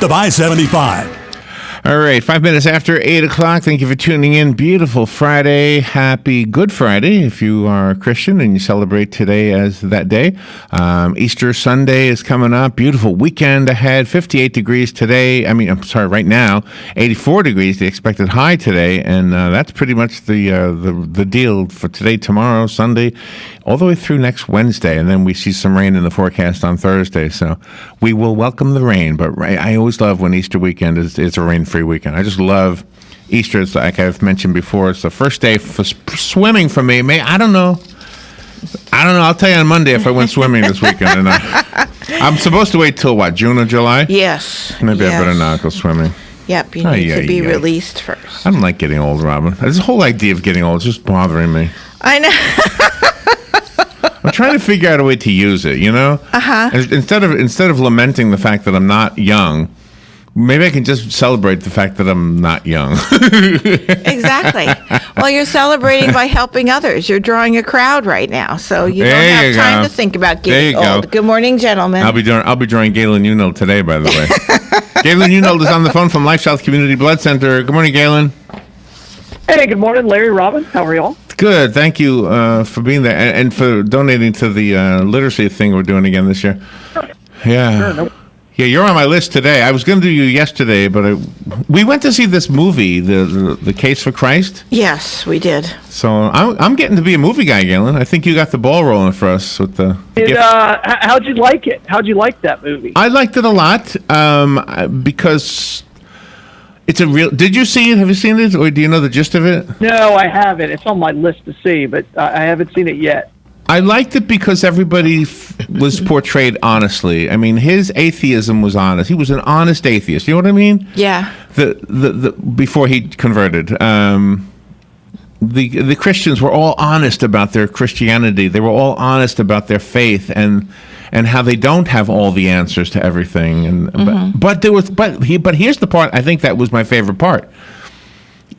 of I-75. All right, 5 minutes after 8 o'clock. Thank you for tuning in. Beautiful Friday. Happy Good Friday if you are a Christian and you celebrate today as that day. Easter Sunday is coming up. Beautiful weekend ahead. 58 degrees today. Right now. 84 degrees, the expected high today. And that's pretty much the deal for today, tomorrow, Sunday, all the way through next Wednesday. And then we see some rain in the forecast on Thursday. So we will welcome the rain. But I always love when Easter weekend is a rain-free weekend. I just love Easter. It's like I've mentioned before. It's the first day for swimming for me. I don't know. I'll tell you on Monday if I went swimming this weekend. And I'm supposed to wait till what, June or July? Yes. Maybe I better not go swimming. Yep, you need to be released first. I don't like getting old, Robin. This whole idea of getting old is just bothering me. I know. I'm trying to figure out a way to use it, you know? Uh-huh. Instead of lamenting the fact that I'm not young, maybe I can just celebrate the fact that I'm not young. Exactly. Well, you're celebrating by helping others. You're drawing a crowd right now, so you don't have time to think about getting old. Good morning, gentlemen. I'll be drawing Galen Unold today, by the way. Galen Unold is on the phone from LifeSouth Community Blood Center. Good morning, Galen. Hey, good morning, Larry, Robin. How are y'all? Good. Thank you for being there and for donating to the literacy thing we're doing again this year. Yeah. Sure, nope. Yeah, you're on my list today. I was going to do you yesterday, but we went to see this movie, the Case for Christ. Yes, we did. So I'm getting to be a movie guy, Galen. I think you got the ball rolling for us with the. How'd you like it? How'd you like that movie? I liked it a lot because it's a real. Did you see it? Have you seen it, or do you know the gist of it? No, I haven't. It's on my list to see, but I haven't seen it yet. I liked it because everybody was portrayed honestly. I mean, his atheism was honest. He was an honest atheist. You know what I mean? Yeah. The before he converted, the Christians were all honest about their Christianity. They were all honest about their faith and how they don't have all the answers to everything. And but here's the part I think that was my favorite part.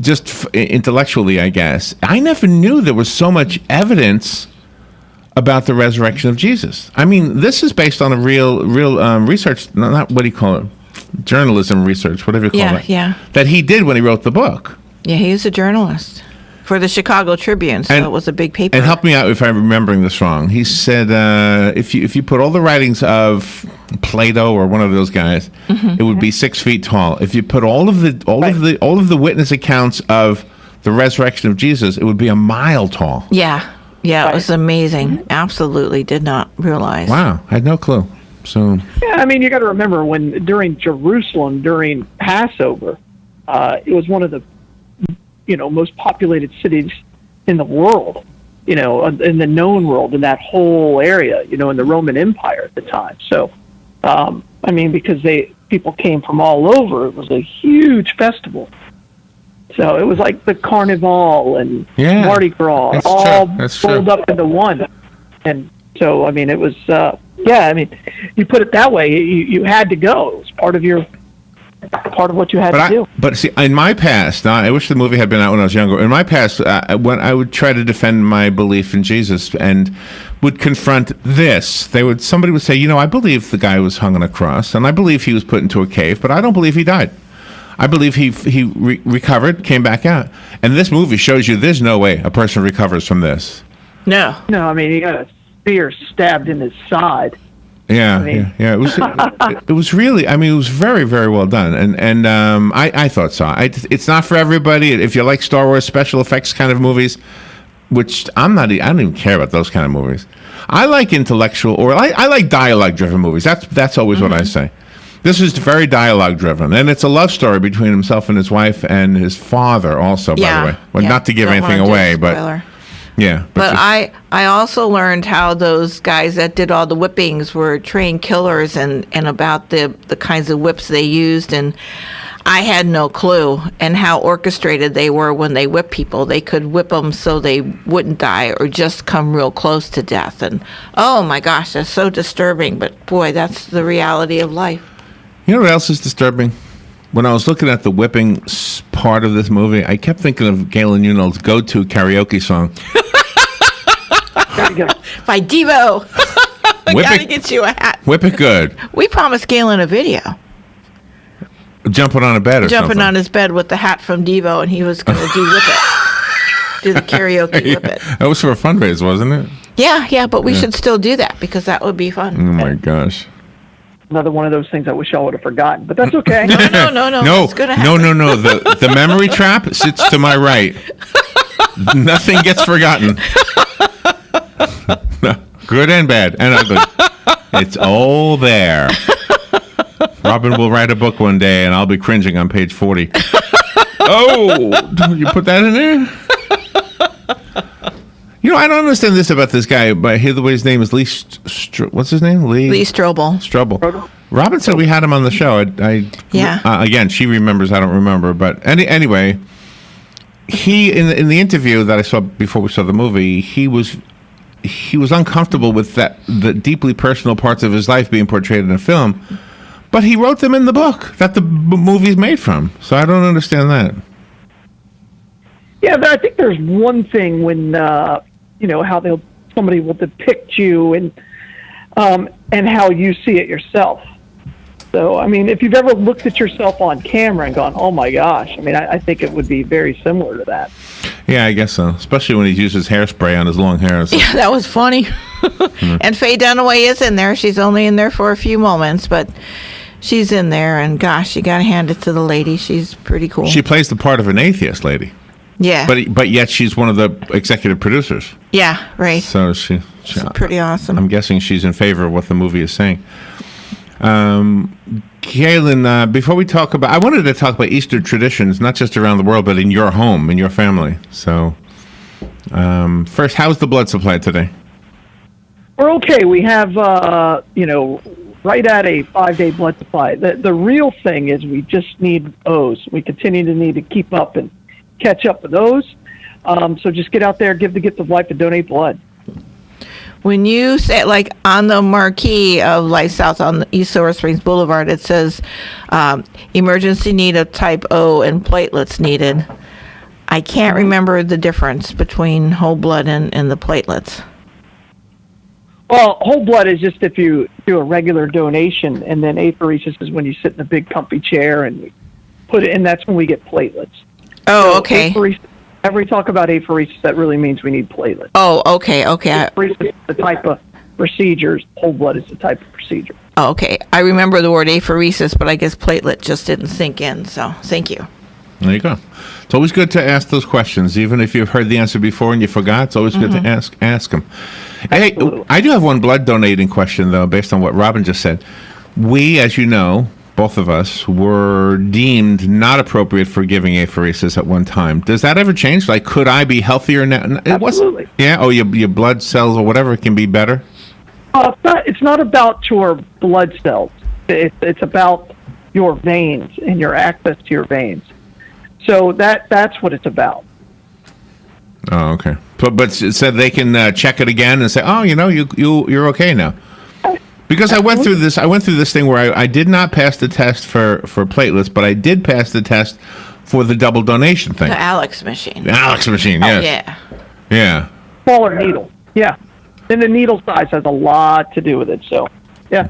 Just intellectually, I guess. I never knew there was so much evidence about the resurrection of Jesus. I mean, this is based on a real research, not what do you call it? Journalism research, whatever you call it. Yeah. That he did when he wrote the book. Yeah, he was a journalist for the Chicago Tribune, so it was a big paper. And help me out if I'm remembering this wrong. He said if you put all the writings of Plato or one of those guys, it would be 6 feet tall. If you put all of the witness accounts of the resurrection of Jesus, it would be a mile tall. Yeah. Yeah, it was amazing. Absolutely did not realize. Wow, I had no clue. So yeah, I mean, you got to remember during Jerusalem, during Passover, it was one of the most populated cities in the world. In the known world, in that whole area. In the Roman Empire at the time. So, I mean, because people came from all over, it was a huge festival. So it was like the Carnival and Mardi Gras all rolled up into one. And so, I mean, it was, you put it that way, you had to go. It was part of what you had to do. But see, in my past, I wish the movie had been out when I was younger. In my past, when I would try to defend my belief in Jesus and would confront this, somebody would say, I believe the guy was hung on a cross, and I believe he was put into a cave, but I don't believe he died. I believe he recovered, came back out. And this movie shows you there's no way a person recovers from this. No. No, I mean, he got a spear stabbed in his side. Yeah, It was really, it was very, very well done. And I thought so. It's not for everybody. If you like Star Wars special effects kind of movies, which I don't even care about those kind of movies. I like intellectual, or I like dialogue-driven movies. That's always what I say. This is very dialogue-driven, and it's a love story between himself and his wife and his father also, by the way. Well, not to give anything away, but... Yeah. But I also learned how those guys that did all the whippings were trained killers and about the kinds of whips they used, and I had no clue, and how orchestrated they were when they whip people. They could whip them so they wouldn't die or just come real close to death. And, oh, my gosh, that's so disturbing. But, boy, that's the reality of life. You know what else is disturbing? When I was looking at the whipping part of this movie, I kept thinking of Galen Unold's go-to karaoke song. There you go. By Devo. I gotta get you a hat. Whip it good. We promised Galen a video. Jumping on a bed or jumping something. on his bed with the hat from Devo, and he was going to do Whip It. Do the karaoke Whip It. That was for a fundraiser, wasn't it? Yeah, but we should still do that because that would be fun. Oh, my gosh. Another one of those things I wish I would have forgotten, but that's okay. No. No, It's gonna happen. no. The memory trap sits to my right. Nothing gets forgotten. No, good and bad and ugly. It's all there. Robin will write a book one day, and I'll be cringing on page 40. Oh, you put that in there? You know, I don't understand this about this guy, but the way his name is Lee. What's his name? Lee Strobel. Strobel. Robin said we had him on the show. Yeah. Again, she remembers. I don't remember. But anyway, he in the interview that I saw before we saw the movie, he was uncomfortable with the deeply personal parts of his life being portrayed in a film, but he wrote them in the book that the movie's made from. So I don't understand that. Yeah, but I think there's one thing when how somebody will depict you and how you see it yourself. So, I mean, if you've ever looked at yourself on camera and gone, "Oh my gosh," I mean, I think it would be very similar to that. Yeah, I guess so. Especially when he uses hairspray on his long hair. So. Yeah, that was funny. And Faye Dunaway is in there. She's only in there for a few moments, but she's in there. And gosh, you got to hand it to the lady. She's pretty cool. She plays the part of an atheist lady. Yeah. But yet she's one of the executive producers. Yeah, right. So she's pretty awesome. I'm guessing she's in favor of what the movie is saying. Galen, before we talk about, I wanted to talk about Easter traditions, not just around the world, but in your home, in your family. So, first, how's the blood supply today? We're okay. We have, right at a 5-day blood supply. The real thing is we just need O's. We continue to need to keep up and catch up with those. So just get out there, give the gift of life, and donate blood. When you say, like, on the marquee of LifeSouth on the East Silver Springs Boulevard, it says emergency need of type O and platelets needed. I can't remember the difference between whole blood and the platelets. Well, whole blood is just if you do a regular donation, and then apheresis is when you sit in a big comfy chair and we put it, and that's when we get platelets. Oh, So okay. Whenever we talk about apheresis, that really means we need platelets. Oh, okay. Apheresis is the type of procedures. Whole blood is the type of procedure. Oh, okay. I remember the word apheresis, but I guess platelet just didn't sink in. So thank you. There you go. It's always good to ask those questions, even if you've heard the answer before and you forgot. It's always good to ask them. Hey, I do have one blood donating question, though, based on what Robin just said. We, as you know, both of us, were deemed not appropriate for giving apheresis at one time. Does that ever change? Like, could I be healthier now? Absolutely. Yeah? Oh, your blood cells or whatever can be better? It's not about your blood cells. It's about your veins and your access to your veins. So that's what it's about. Oh, okay. But it said they can check it again and say, oh, you're okay now. Because I went through this thing where I did not pass the test for platelets, but I did pass the test for the double donation thing. The Alex machine. The Alex machine, Oh, yes. yeah. Yeah. Smaller needle. Yeah. And the needle size has a lot to do with it. So, yeah.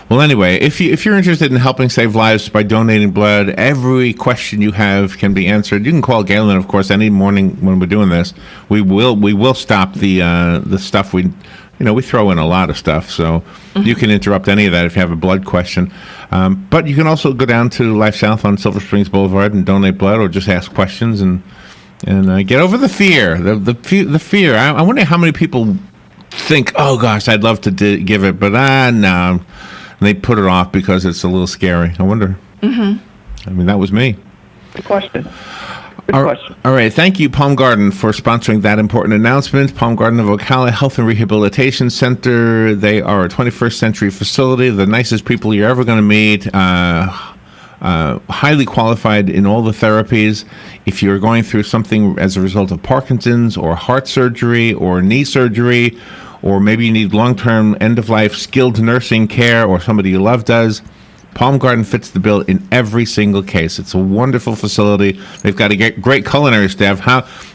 Well, anyway, if you're interested in helping save lives by donating blood, every question you have can be answered. You can call Galen, of course, any morning when we're doing this. We will stop the stuff we throw in a lot of stuff, so you can interrupt any of that if you have a blood question. But you can also go down to LifeSouth on Silver Springs Boulevard and donate blood, or just ask questions and get over the fear. The fear. I wonder how many people think, oh gosh, I'd love to give it, but no. And they put it off because it's a little scary. I wonder. I mean, that was me. Good question. All right. Thank you, Palm Garden, for sponsoring that important announcement. Palm Garden of Ocala Health and Rehabilitation Center. They are a 21st century facility, the nicest people you're ever going to meet. Highly qualified in all the therapies. If you're going through something as a result of Parkinson's or heart surgery or knee surgery, or maybe you need long-term end-of-life skilled nursing care, or somebody you love does, Palm Garden fits the bill in every single case. It's a wonderful facility. They've got a great culinary staff.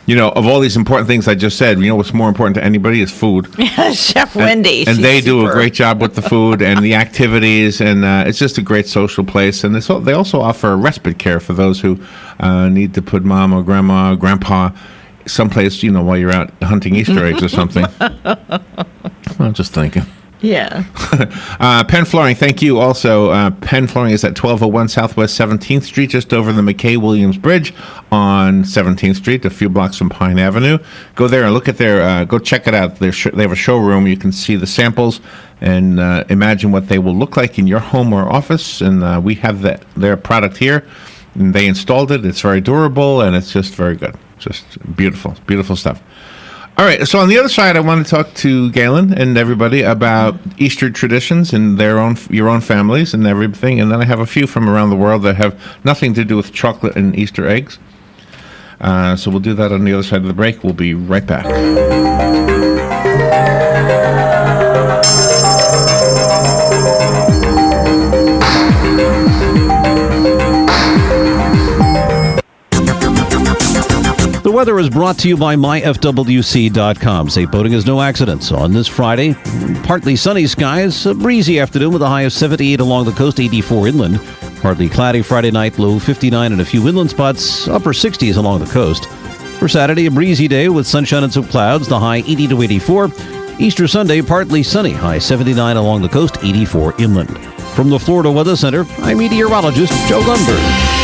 of all these important things I just said, what's more important to anybody is food. Chef Wendy. And she's they do a superb. great job with the food and the activities, and it's just a great social place. And they also offer respite care for those who need to put mom or grandma or grandpa someplace, while you're out hunting Easter eggs or something. I'm just thinking. Yeah. Penn Flooring, thank you. Also, Penn Flooring is at 1201 Southwest 17th Street, just over the McKay-Williams Bridge on 17th Street, a few blocks from Pine Avenue. Go there and look at go check it out. They have a showroom. You can see the samples and imagine what they will look like in your home or office. And we have their product here. And they installed it. It's very durable, and it's just very good. Just beautiful, beautiful stuff. All right, so on the other side, I want to talk to Galen and everybody about Easter traditions and your own families and everything. And then I have a few from around the world that have nothing to do with chocolate and Easter eggs. So we'll do that on the other side of the break. We'll be right back. The weather is brought to you by myfwc.com. Safe boating is no accidents. On this Friday, partly sunny skies, a breezy afternoon with a high of 78 along the coast, 84 inland. Partly cloudy Friday night, low 59 and a few inland spots, upper 60s along the coast. For Saturday, a breezy day with sunshine and some clouds, the high 80 to 84. Easter Sunday, partly sunny, high 79 along the coast, 84 inland. From the Florida Weather Center, I'm meteorologist Joe Lundberg.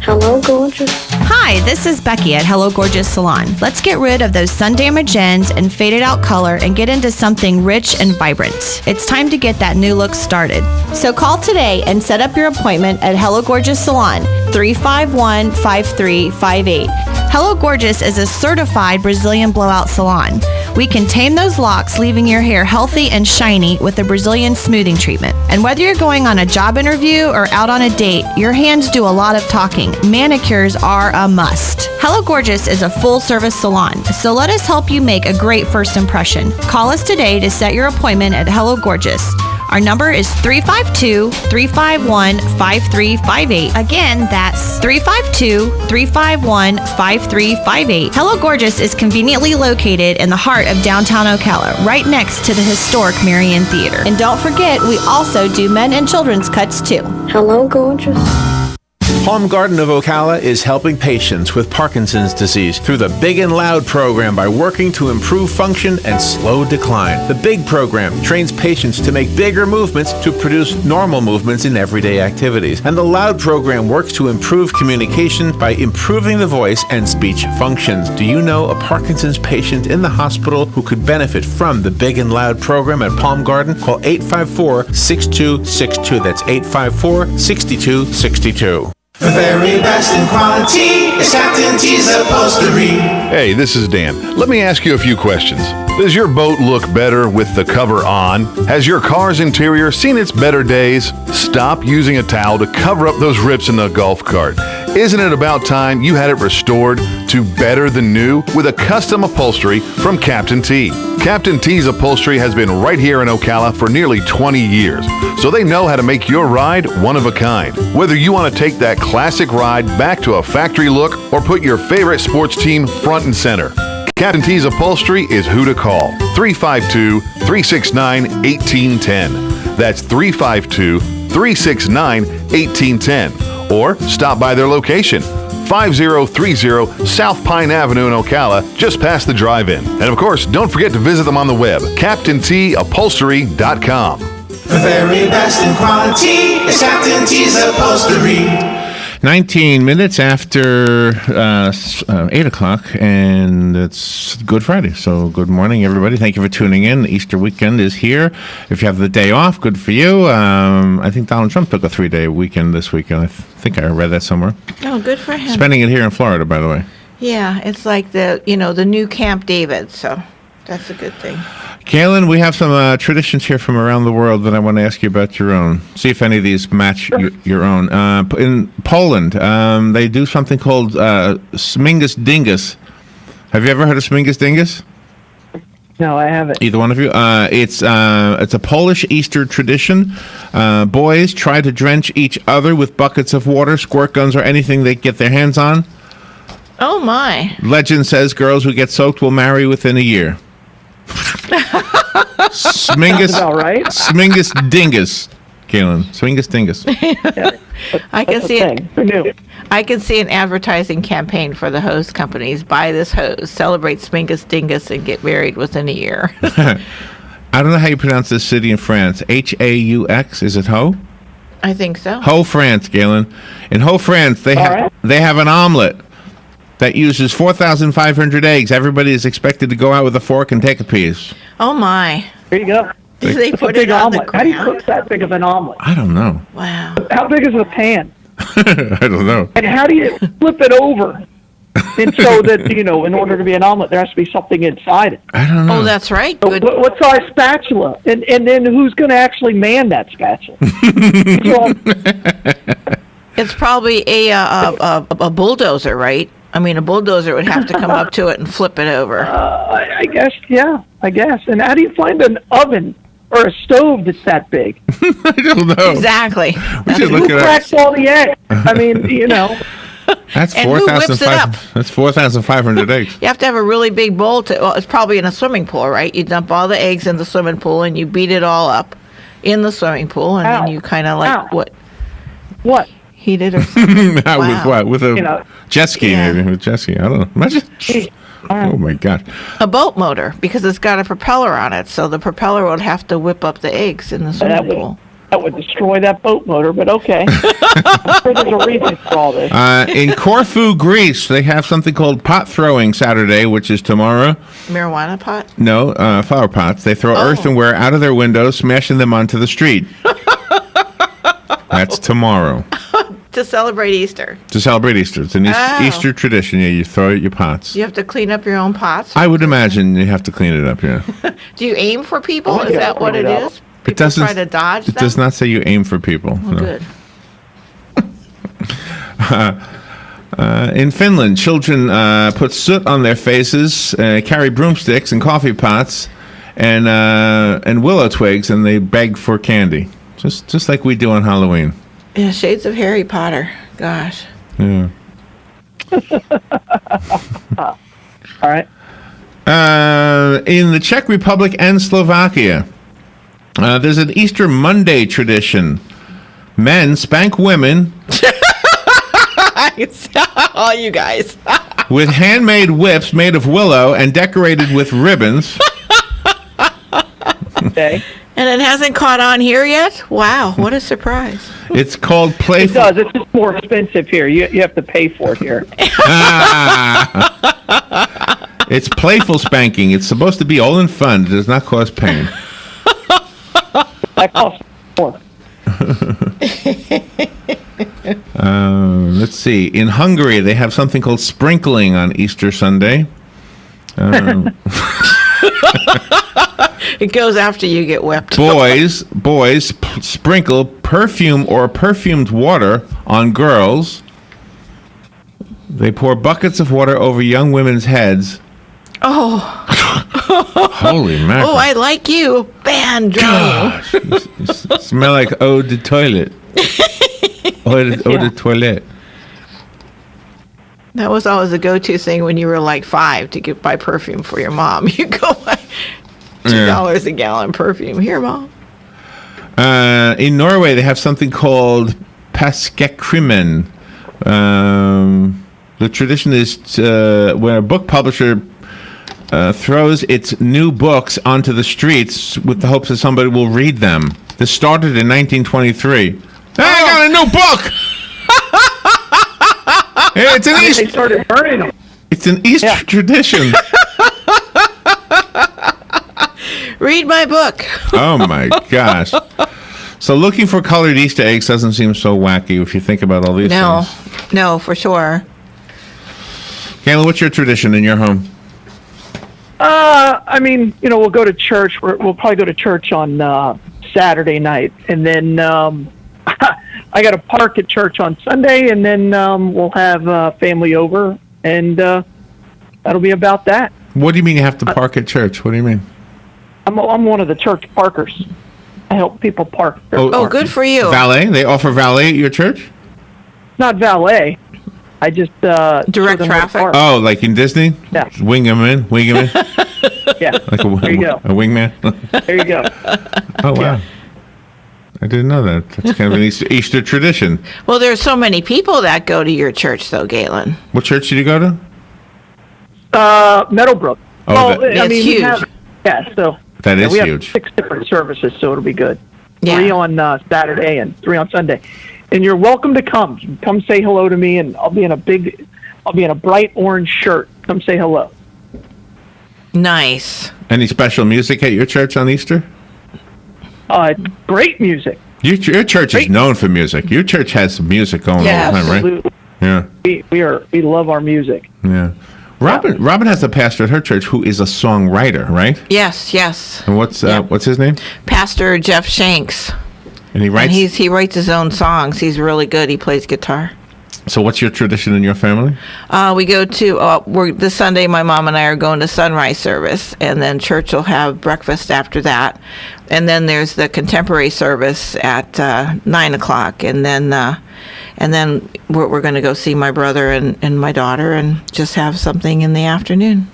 Hello, gorgeous. Hi, this is Becky at Hello Gorgeous Salon. Let's get rid of those sun damaged ends and faded out color and get into something rich and vibrant. It's time to get that new look started. So call today and set up your appointment at Hello Gorgeous Salon, 351-5358. Hello Gorgeous is a certified Brazilian blowout salon. We can tame those locks, leaving your hair healthy and shiny with a Brazilian smoothing treatment. And whether you're going on a job interview or out on a date, your hands do a lot of talking. Manicures are a must. Hello Gorgeous is a full-service salon, so let us help you make a great first impression. Call us today to set your appointment at Hello Gorgeous. Our number is 352-351-5358. Again, that's 352-351-5358. Hello Gorgeous is conveniently located in the heart of downtown Ocala, right next to the historic Marion Theater. And don't forget, we also do men and children's cuts too. Hello, gorgeous. Palm Garden of Ocala is helping patients with Parkinson's disease through the Big and Loud program by working to improve function and slow decline. The Big program trains patients to make bigger movements to produce normal movements in everyday activities. And the Loud program works to improve communication by improving the voice and speech functions. Do you know a Parkinson's patient in the hospital who could benefit from the Big and Loud program at Palm Garden? Call 854-6262. That's 854-6262. The very best in quality is Captain T's Upholstery. Hey, this is Dan. Let me ask you a few questions. Does your boat look better with the cover on? Has your car's interior seen its better days? Stop using a towel to cover up those rips in the golf cart. Isn't it about time you had it restored to better than new with a custom upholstery from Captain T? Captain T's Upholstery has been right here in Ocala for nearly 20 years, so they know how to make your ride one of a kind. Whether you want to take that classic ride back to a factory look or put your favorite sports team front and center, Captain T's Upholstery is who to call. 352-369-1810. That's 352-369-1810. Or stop by their location, 5030 South Pine Avenue in Ocala, just past the drive-in. And of course, don't forget to visit them on the web, CaptainTUpholstery.com. The very best in quality is Captain T's Upholstery. 19 minutes after 8 o'clock, and it's Good Friday. So good morning, everybody. Thank you for tuning in. The Easter weekend is here. If you have the day off, good for you. I think Donald Trump took a 3-day weekend this weekend. I think I read that somewhere. Oh, good for him. Spending it here in Florida, by the way. Yeah, it's like the new Camp David, so that's a good thing. Galen, we have some traditions here from around the world that I want to ask you about your own. See if any of these match your own. In Poland, they do something called Smingus Dingus. Have you ever heard of Smingus Dingus? No, I haven't. Either one of you? It's a Polish Easter tradition. Boys try to drench each other with buckets of water, squirt guns, or anything they get their hands on. Oh, my. Legend says girls who get soaked will marry within a year. Smingus, About right. Smingus dingus, Galen. Smingus dingus. I can That's see the it. thing. Who knew? I can see an advertising campaign for the hose companies. Buy this hose, celebrate Smingus Dingus, and get married within a year. I don't know how you pronounce this city in France. Haux? Is it Ho? I think so. Ho, France, Galen. In Ho, France, they have an omelet that uses 4,500 eggs. Everybody is expected to go out with a fork and take a piece. Oh, my. There you go. Do they It's a put big it on omelet. the How do you ground? cook that big of an omelet? I don't know. Wow. How big is the pan? I don't know. And how do you flip it over? And so that, in order to be an omelet, there has to be something inside it. I don't know. Oh, that's right. So Good. what size spatula? And then who's going to actually man that spatula? So, It's probably a bulldozer, right? I mean, a bulldozer would have to come up to it and flip it over. I guess, yeah, I guess. And how do you find an oven or a stove that's that big? I don't know. Exactly. We should look Who at cracks all the eggs? I mean, That's And who whips it up? 4,500 eggs. You have to have a really big bowl it's probably in a swimming pool, right? You dump all the eggs in the swimming pool and you beat it all up in the swimming pool, and then you kind of What? heat it or something. With what? With a jet ski, Yeah. maybe. With jet ski. I don't know. Imagine. Oh, my God. A boat motor, because it's got a propeller on it, so the propeller would have to whip up the eggs in the swimming pool. That would destroy that boat motor, but okay. I'm sure there's a reason for all this. In Corfu, Greece, they have something called pot throwing Saturday, which is tomorrow. Marijuana pot? No, flower pots. They throw earthenware out of their windows, smashing them onto the street. That's tomorrow. To celebrate Easter. To celebrate Easter. It's an Easter tradition. Yeah, you throw out your pots. You have to clean up your own pots? I would imagine you have to clean it up, yeah. Do you aim for people? Oh, Is yeah, that what clean it it up. is? It People doesn't. try to dodge It them? does not say you aim for people. Oh, no. good. In Finland, children put soot on their faces, carry broomsticks and coffee pots, and willow twigs, and they beg for candy, just like we do on Halloween. Yeah, shades of Harry Potter. Gosh. Yeah. All right. In the Czech Republic and Slovakia, there's an Easter Monday tradition. Men spank women Oh, you guys. with handmade whips made of willow and decorated with ribbons. Okay. And it hasn't caught on here yet? Wow, what a surprise. It's called It playful. does. It's just more expensive here. You have to pay for it here. It's playful spanking. It's supposed to be all in fun. It does not cause pain. That costs more. Let's see. In Hungary, they have something called sprinkling on Easter Sunday. It goes after you get whipped. Boys sprinkle perfume or perfumed water on girls. They pour buckets of water over young women's heads. Oh, Holy mackerel. oh, I like you. Banjo. Gosh, you smell like eau de toilet. Eau de toilette. That was always a go-to thing when you were like 5 to buy perfume for your mom. You go buy $2 a gallon perfume. Here, Mom. In Norway, they have something called paskekrimen. The tradition is when a book publisher throws its new books onto the streets with the hopes that somebody will read them. This started in 1923. Hey, I got a new book! Hey, it's an They Easter. started burning them. It's an Easter tradition. Read my book. Oh my gosh! So looking for colored Easter eggs doesn't seem so wacky if you think about all these No, things. no, for sure. Kayla, what's your tradition in your home? I mean, we'll go to church. We'll probably go to church on Saturday night, and then I got to park at church on Sunday, and then we'll have family over, and that'll be about that. What do you mean you have to park at church? What do you mean? I'm one of the church parkers. I help people park. Oh, good for you. Valet? They offer valet at your church? Not valet. I just Direct showed them where to traffic? park. Oh, like in Disney? Yeah. Wing him in. Yeah. Like There you go. a wingman. There you go. Oh, wow. Yeah. I didn't know that. That's kind of an Easter tradition. Well, there's so many people that go to your church, though, Galen. What church did you go to? Meadowbrook. Oh, well, that- That's we huge. so That is we have huge. 6 different services, so it'll be good. Yeah. 3 on Saturday and 3 on Sunday. And you're welcome to come. Come say hello to me, and I'll be in a bright orange shirt. Come say hello. Nice. Any special music at your church on Easter? Great music. Your church is known for music. Your church has music going Yeah, all the time, right? Absolutely. Yeah. We love our music. Yeah. Robin has a pastor at her church who is a songwriter, right? Yes, yes. And what's his name? Pastor Jeff Shanks. And he writes. And he writes his own songs. He's really good. He plays guitar. So what's your tradition in your family? We go to this Sunday. My mom and I are going to sunrise service, and then church will have breakfast after that, and then there's the contemporary service at 9:00, and then we're going to go see my brother and my daughter, and just have something in the afternoon.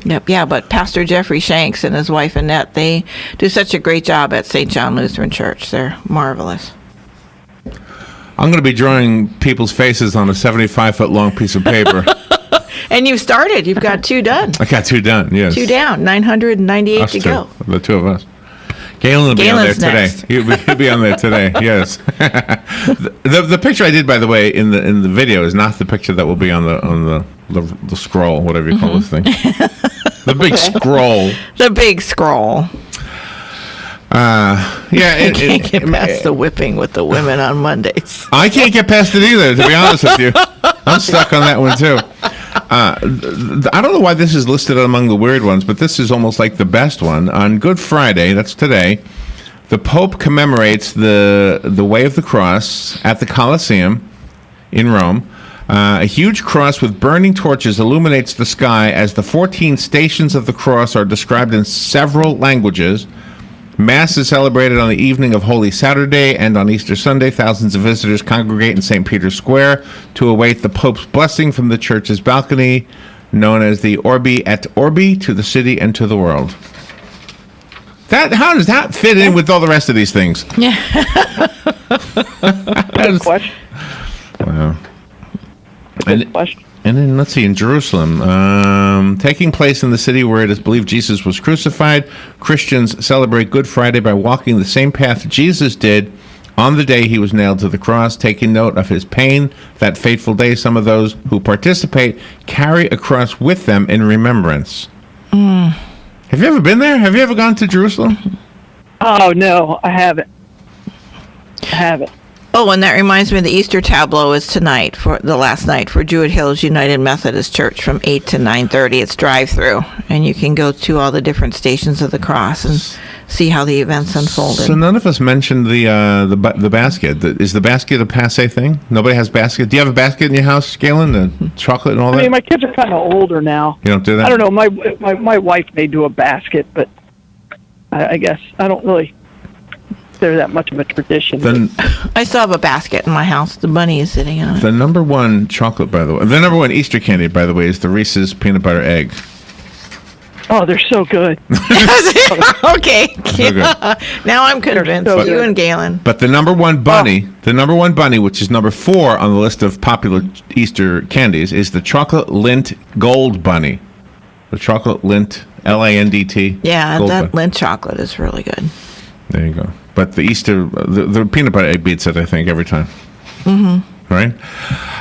Yep, yeah. But Pastor Jeffrey Shanks and his wife Annette, they do such a great job at St. John Lutheran Church. They're marvelous. I'm going to be drawing people's faces on a 75-foot long piece of paper. And you've started. You've got 2 done. I got 2 done, yes. 2 down. 998 Us to two. go. The 2 of us. Galen will be on there Galen's today. next. He'll be on there today, yes. the picture I did, by the way, in the video is not the picture that will be on the scroll, whatever you call this thing. The big scroll. The big scroll. Yeah, Can't get past the whipping with the women on Mondays. I can't get past it either, to be honest with you. I'm stuck on that one, too. I don't know why this is listed among the weird ones, but this is almost like the best one. On Good Friday, that's today, the Pope commemorates the Way of the Cross at the Colosseum in Rome. A huge cross with burning torches illuminates the sky as the 14 stations of the cross are described in several languages. Mass is celebrated on the evening of Holy Saturday, and on Easter Sunday, thousands of visitors congregate in St. Peter's Square to await the Pope's blessing from the church's balcony, known as the Orbi et Orbi, to the city and to the world. How does that fit in with all the rest of these things? Yeah. Good question. Wow. Good question. And then, let's see, in Jerusalem, taking place in the city where it is believed Jesus was crucified, Christians celebrate Good Friday by walking the same path Jesus did on the day he was nailed to the cross, taking note of his pain. That fateful day, some of those who participate carry a cross with them in remembrance. Have you ever been there? Have you ever gone to Jerusalem? Oh, no, I haven't. Oh, and that reminds me, the Easter tableau is tonight, for the last night, for Druid Hills United Methodist Church from 8 to 9:30. It's drive-through, and you can go to all the different stations of the cross and see how the events unfolded. So none of us mentioned the basket. Is the basket a passé thing? Nobody has basket. Do you have a basket in your house, Galen? The chocolate and all I that? mean, my kids are kind of older now. You don't do that? I don't know. My wife may do a basket, but I guess I don't really. They're that much of a tradition. I still have a basket in my house. The bunny is sitting on it. The number one chocolate, by the way, the number one Easter candy, by the way, is the Reese's peanut butter egg. Oh, they're so good. Okay. So good. Now I'm convinced. so You good. and Galen. But the number one bunny, which is number 4 on the list of popular Easter candies, is the chocolate lint gold bunny. The chocolate lint, LANDT. Yeah, gold that bunny. Lindt chocolate is really good. There you go. But the Easter, the peanut butter egg beats it, I think, every time. Mm-hmm. Right?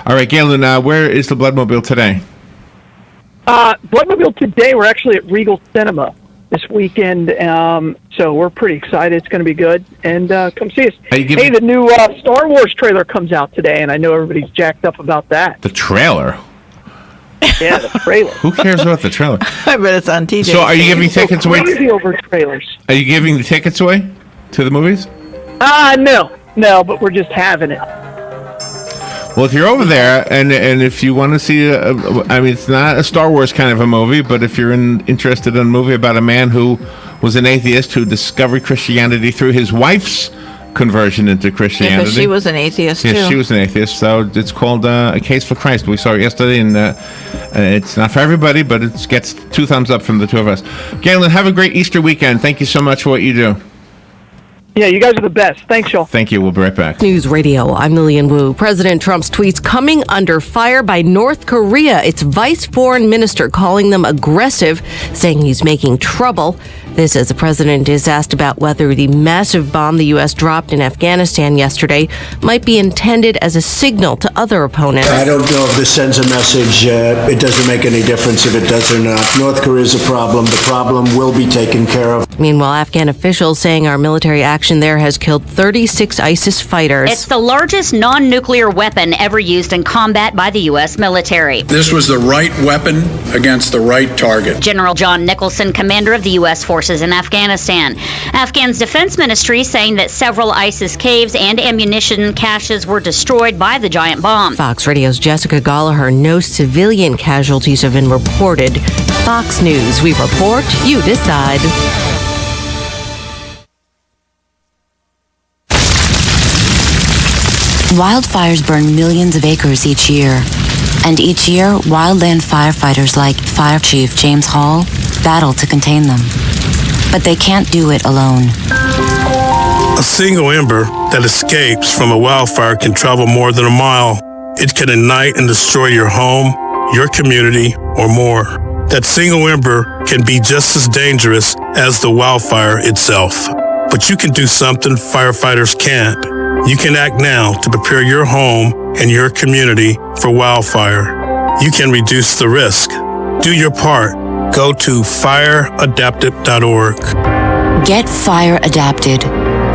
All right, Galen, where is the Bloodmobile today? Bloodmobile today, we're actually at Regal Cinema this weekend, so we're pretty excited. It's going to be good. And come see us. Hey, the new Star Wars trailer comes out today, and I know everybody's jacked up about that. The trailer? Yeah, the trailer. Who cares about the trailer? I bet it's on TJ. So are you giving tickets away? Crazy over trailers. Are you giving the tickets away to the movies? No, but we're just having it. Well, if you're over there, and if you want to see, I mean, it's not a Star Wars kind of a movie, but if you're interested in a movie about a man who was an atheist who discovered Christianity through his wife's conversion into Christianity. Because she was an atheist, Yes, too. she was an atheist, so it's called A Case for Christ. We saw it yesterday, and it's not for everybody, but it gets 2 thumbs up from the two of us. Galen, have a great Easter weekend. Thank you so much for what you do. Yeah, you guys are the best. Thanks, y'all. Thank you. We'll be right back. News Radio, I'm Lillian Wu. President Trump's tweets coming under fire by North Korea. Its vice foreign minister calling them aggressive, saying he's making trouble. This as the president is asked about whether the massive bomb the U.S. dropped in Afghanistan yesterday might be intended as a signal to other opponents. I don't know if this sends a message. It doesn't make any difference if it does or not. North Korea is a problem. The problem will be taken care of. Meanwhile, Afghan officials saying our military action there has killed 36 ISIS fighters. It's the largest non-nuclear weapon ever used in combat by the U.S. military. This was the right weapon against the right target. General John Nicholson, commander of the U.S. forces in Afghanistan. Afghan's defense ministry saying that several ISIS caves and ammunition caches were destroyed by the giant bomb. Fox Radio's Jessica Gallagher, no civilian casualties have been reported. Fox News, we report, you decide. Wildfires burn millions of acres each year. And each year, wildland firefighters like Fire Chief James Hall battle to contain them. But they can't do it alone. A single ember that escapes from a wildfire can travel more than a mile. It can ignite and destroy your home, your community, or more. That single ember can be just as dangerous as the wildfire itself. But you can do something firefighters can't. You can act now to prepare your home and your community for wildfire. You can reduce the risk. Do your part. Go to fireadapted.org. Get fire adapted.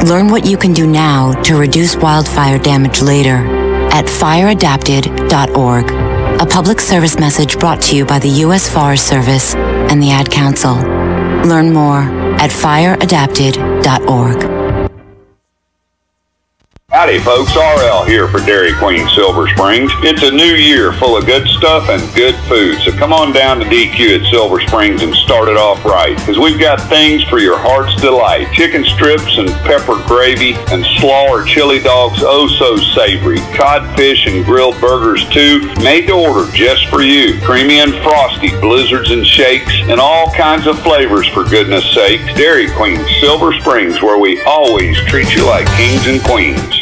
Learn what you can do now to reduce wildfire damage later at fireadapted.org. A public service message brought to you by the U.S. Forest Service and the Ad Council. Learn more at fireadapted.org. Howdy folks, RL here for Dairy Queen Silver Springs. It's a new year full of good stuff and good food, so come on down to DQ at Silver Springs and start it off right, because we've got things for your heart's delight. Chicken strips and pepper gravy and slaw or chili dogs, oh so savory. Codfish and grilled burgers too, made to order just for you. Creamy and frosty, blizzards and shakes, and all kinds of flavors for goodness sakes. Dairy Queen Silver Springs, where we always treat you like kings and queens.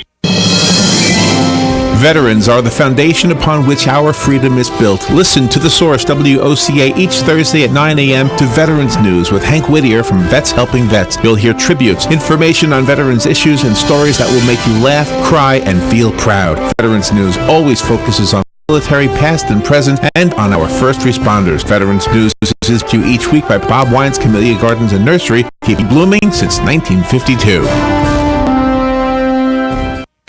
Veterans are the foundation upon which our freedom is built. Listen to The Source, WOCA, each Thursday at 9 a.m. to Veterans News with Hank Whittier from Vets Helping Vets. You'll hear tributes, information on veterans issues, and stories that will make you laugh, cry, and feel proud. Veterans News always focuses on military past and present and on our first responders. Veterans News is to you each week by Bob Wine's Camellia Gardens and Nursery, keep blooming since 1952.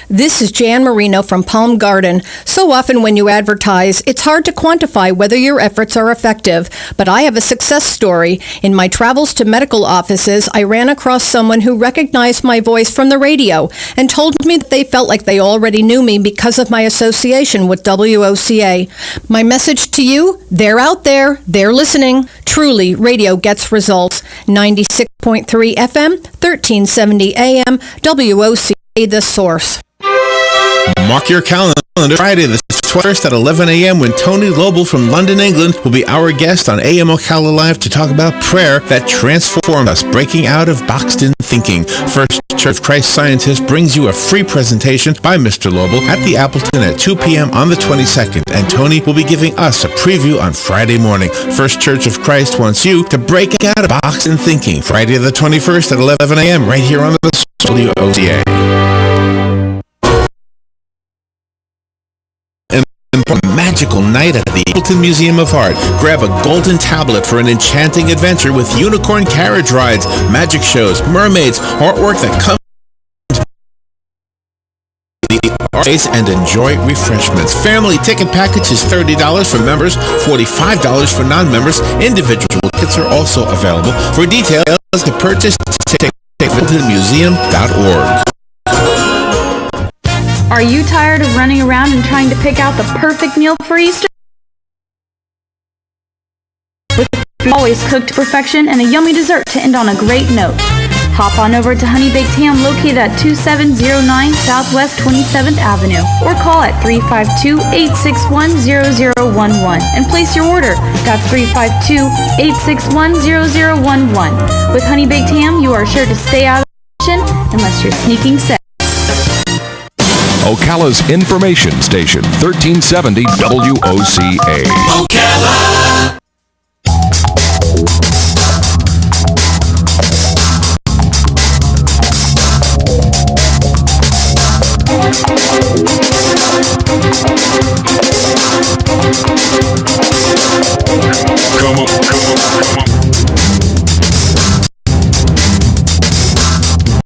This is Jan Marino from Palm Garden. So often when you advertise, it's hard to quantify whether your efforts are effective. But I have a success story. In my travels to medical offices, I ran across someone who recognized my voice from the radio and told me that they felt like they already knew me because of my association with WOCA. My message to you, they're out there, they're listening. Truly, radio gets results. 96.3 FM, 1370 AM, WOCA, The Source. Mark your calendar. Friday the 21st at 11 a.m. when Tony Lobel from London, England will be our guest on AM Ocala Live to talk about prayer that transformed us, breaking out of boxed-in thinking. First Church of Christ Scientist brings you a free presentation by Mr. Lobel at the Appleton at 2 p.m. on the 22nd, and Tony will be giving us a preview on Friday morning. First Church of Christ wants you to break out of boxed-in thinking. Friday the 21st at 11 a.m. right here on the WOCA. Magical night at the Appleton Museum of Art. Grab a golden tablet for an enchanting adventure with unicorn carriage rides, magic shows, mermaids, artwork that comes the art space, and enjoy refreshments. Family ticket package is $30 for members, $45 for non-members. Individual tickets are also available. For details to purchase, check AppletonMuseum.org. Are you tired of running around and trying to pick out the perfect meal for Easter? With food always cooked to perfection and a yummy dessert to end on a great note. Hop on over to Honey Baked Ham located at 2709 Southwest 27th Avenue or call at 352-861-0011 and place your order. That's 352-861-0011. With Honey Baked Ham, you are sure to stay out of the kitchen unless you're sneaking sex. Ocala's information station, 1370 WOCA. Ocala. Come on.